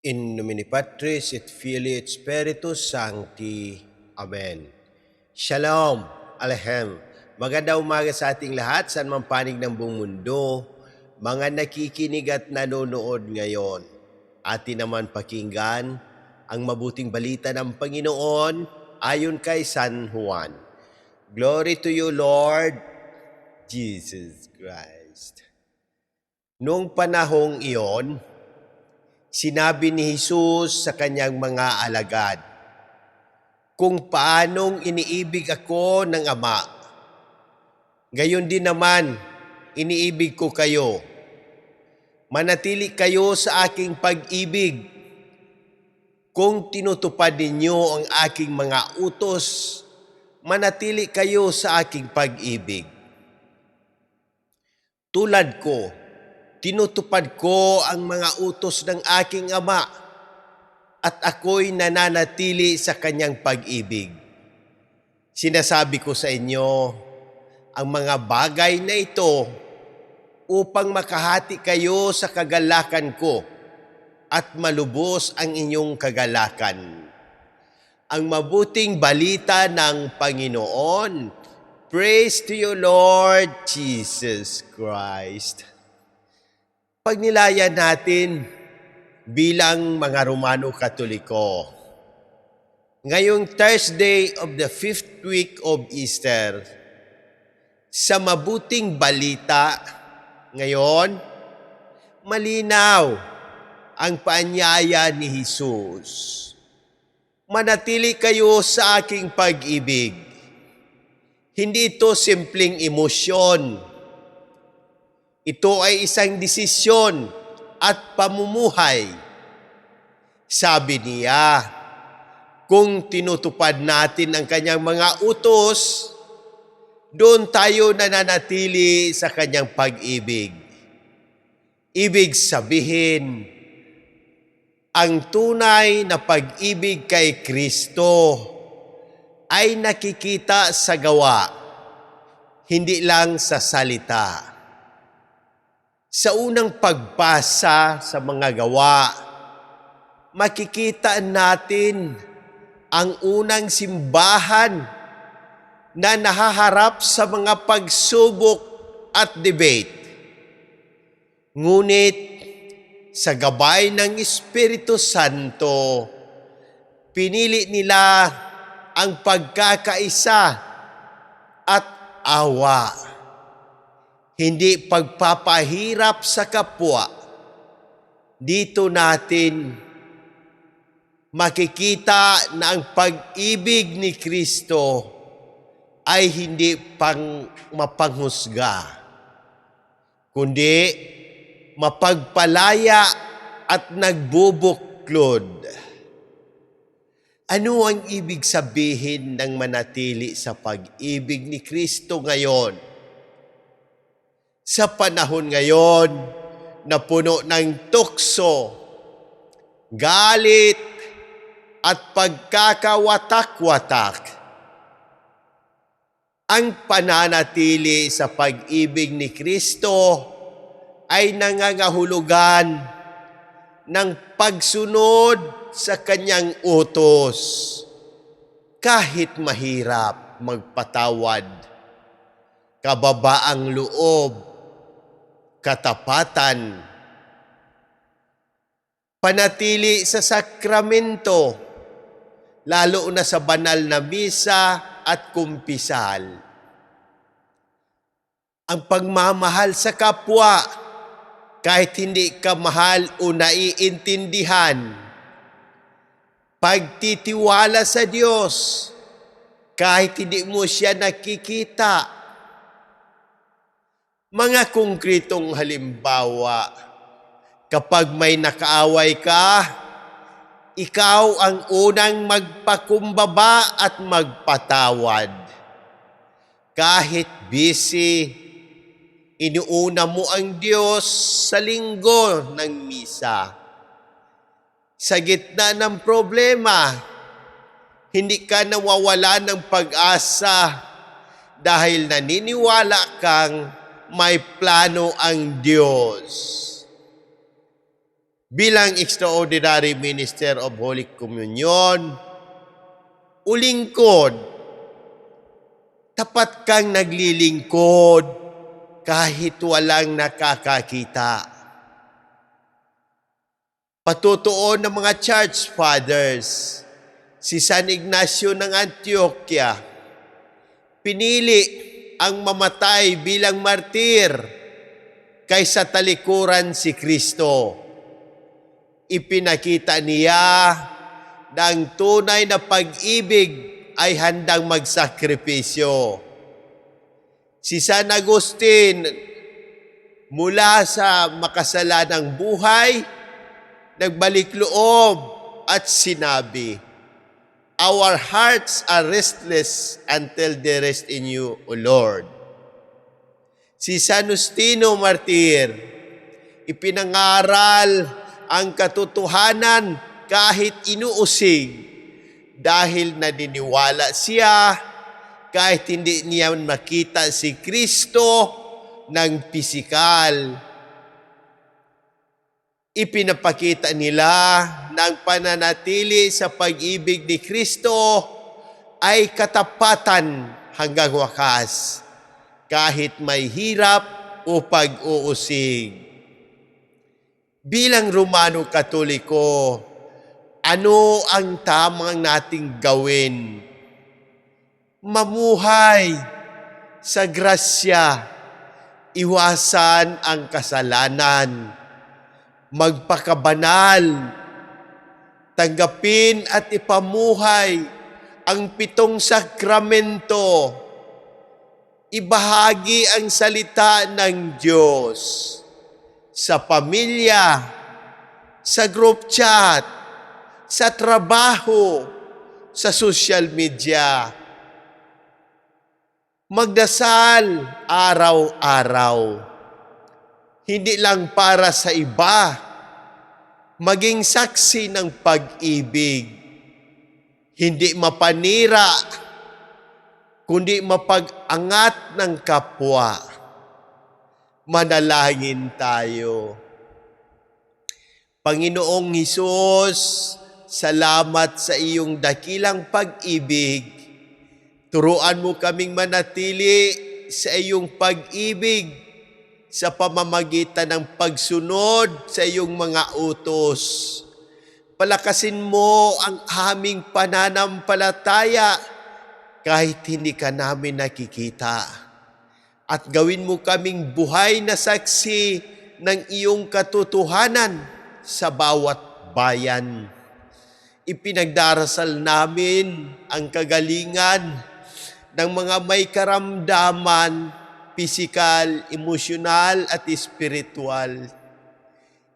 In nomine Patris et Filii et Spiritus Sancti. Amen. Shalom, Alehem. Magandang umaga sa ating lahat, saan man panig ng buong mundo, mga nakikinig at nanonood ngayon. Atin naman pakinggan ang mabuting balita ng Panginoon ayon kay San Juan. Glory to you, Lord Jesus Christ. Noong panahong iyon, sinabi ni Jesus sa kanyang mga alagad, kung paanong iniibig ako ng Ama, gayon din naman iniibig ko kayo. Manatili kayo sa aking pag-ibig. Kung tinutupad ninyo ang aking mga utos, manatili kayo sa aking pag-ibig. Tulad ko, tinutupad ko ang mga utos ng aking Ama at ako'y nananatili sa kanyang pag-ibig. Sinasabi ko sa inyo ang mga bagay na ito upang makahati kayo sa kagalakan ko at malubos ang inyong kagalakan. Ang mabuting balita ng Panginoon. Praise to you, Lord Jesus Christ. Pagnilayan natin bilang mga Romano Katoliko, ngayong Thursday of the 5th week of Easter, sa mabuting balita ngayon, malinaw ang paanyaya ni Jesus. Manatili kayo sa aking pag-ibig. Hindi ito simpleng emosyon. Ito ay isang desisyon at pamumuhay. Sabi niya, kung tinutupad natin ang kanyang mga utos, doon tayo nananatili sa kanyang pag-ibig. Ibig sabihin, ang tunay na pag-ibig kay Kristo ay nakikita sa gawa, hindi lang sa salita. Sa unang pagbasa sa mga gawa, makikita natin ang unang simbahan na nahaharap sa mga pagsubok at debate. Ngunit sa gabay ng Espiritu Santo, pinili nila ang pagkakaisa at awa. Hindi pagpapahirap sa kapwa. Dito natin makikita na ang pag-ibig ni Kristo ay hindi pang mapanghusga, kundi mapagpalaya at nagbubuklod. Ano ang ibig sabihin ng manatili sa pag-ibig ni Kristo ngayon? Sa panahon ngayon na puno ng tukso, galit at pagkakawatak-watak, ang pananatili sa pag-ibig ni Kristo ay nangangahulugan ng pagsunod sa kanyang utos. Kahit mahirap magpatawad, kababaang loob, katapatan, panatili sa sakramento, lalo na sa banal na misa at kumpisal. Ang pagmamahal sa kapwa, kahit hindi ka mahal o naiintindihan, pagtitiwala sa Diyos, kahit hindi mo siya nakikita. Mga konkretong halimbawa, kapag may nakaaway ka, ikaw ang unang magpakumbaba at magpatawad. Kahit busy, inuuna mo ang Diyos sa linggo ng misa. Sa gitna ng problema, hindi ka nawawala ng pag-asa dahil naniniwala kang may plano ang Diyos. bilang extraordinary minister of Holy Communion, ulingkod, tapat kang naglilingkod kahit walang nakakakita. Patutuon ng mga church fathers, si San Ignacio ng Antioquia, pinili ang mamatay bilang martir kaysa talikuran si Kristo. Ipinakita niya na ang tunay na pag-ibig ay handang magsakripisyo. Si San Agustin, mula sa makasalanang buhay, nagbalik loob at sinabi, "Our hearts are restless until they rest in you, O Lord." Si San Justino Martir, ipinangaral ang katotohanan kahit inuusig dahil naniniwala siya kahit hindi niya makita si Kristo ng pisikal. Ipinapakita nila na ang pananatili sa pag-ibig ni Kristo ay katapatan hanggang wakas, kahit may hirap o pag-uusig. Bilang Romano Katoliko, ano ang tamang nating gawin? Mamuhay sa grasya, iwasan ang kasalanan, magpakabanal, tanggapin at ipamuhay ang 7 sakramento, ibahagi ang salita ng Diyos sa pamilya, sa group chat, sa trabaho, sa social media. Magdasal araw-araw. Hindi lang para sa iba, maging saksi ng pag-ibig. Hindi mapanira, kundi mapag-angat ng kapwa. Manalangin tayo. Panginoong Hesus, salamat sa iyong dakilang pag-ibig. Turuan mo kaming manatili sa iyong pag-ibig sa pamamagitan ng pagsunod sa iyong mga utos. Palakasin mo ang aming pananampalataya kahit hindi ka namin nakikita. At gawin mo kaming buhay na saksi ng iyong katotohanan sa bawat bayan. Ipinagdarasal namin ang kagalingan ng mga may karamdaman, pisikal, emosyonal at espiritual.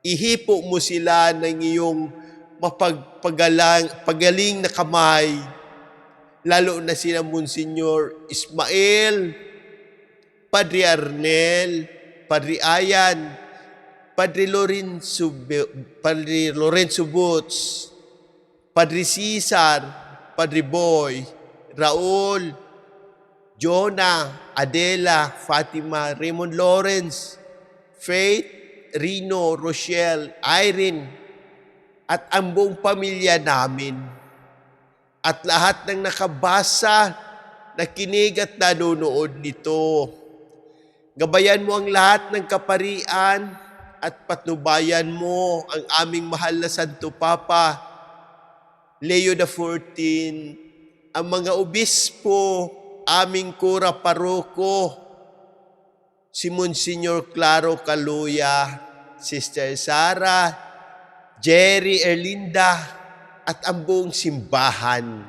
Ihipo mo sila ng iyong pagaling na kamay, lalo na sila Monsignor Ismael, Padre Arnel, Padre Ayan, Padre Lorenzo Boots, Padre Cesar, Padre Boy, Raul, Jonah, Adela, Fatima, Raymond Lawrence, Faith, Rino, Rochelle, Irene, at ang buong pamilya namin. At lahat ng nakabasa, nakinig at nanonood nito. Gabayan mo ang lahat ng kaparian at patnubayan mo ang aming mahal na Santo Papa, Leo XIV, ang mga obispo, aming kura paroko, si Monsignor Claro Caluya, Sister Sara, Jerry Erlinda, at ang buong simbahan.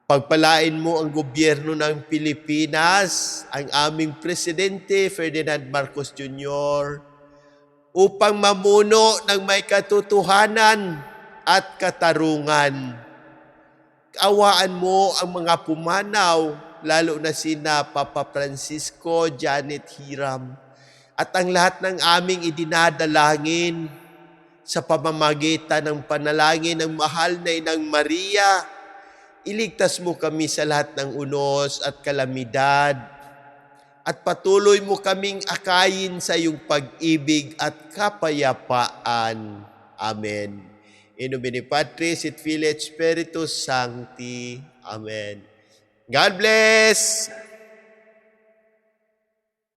Pagpalain mo ang gobyerno ng Pilipinas, ang aming Presidente Ferdinand Marcos Jr., upang mamuno ng may katotohanan at katarungan. Kaawaan mo ang mga pumanaw, lalo na sina Papa Francisco, Janet Hiram, at ang lahat ng aming idinadalangin sa pamamagitan ng panalangin ng mahal na Inang Maria. Iligtas mo kami sa lahat ng unos at kalamidad. at patuloy mo kaming akayin sa iyong pag-ibig at kapayapaan. Amen. In nomine Patris et Filii et Spiritus Sancti. Amen. God bless!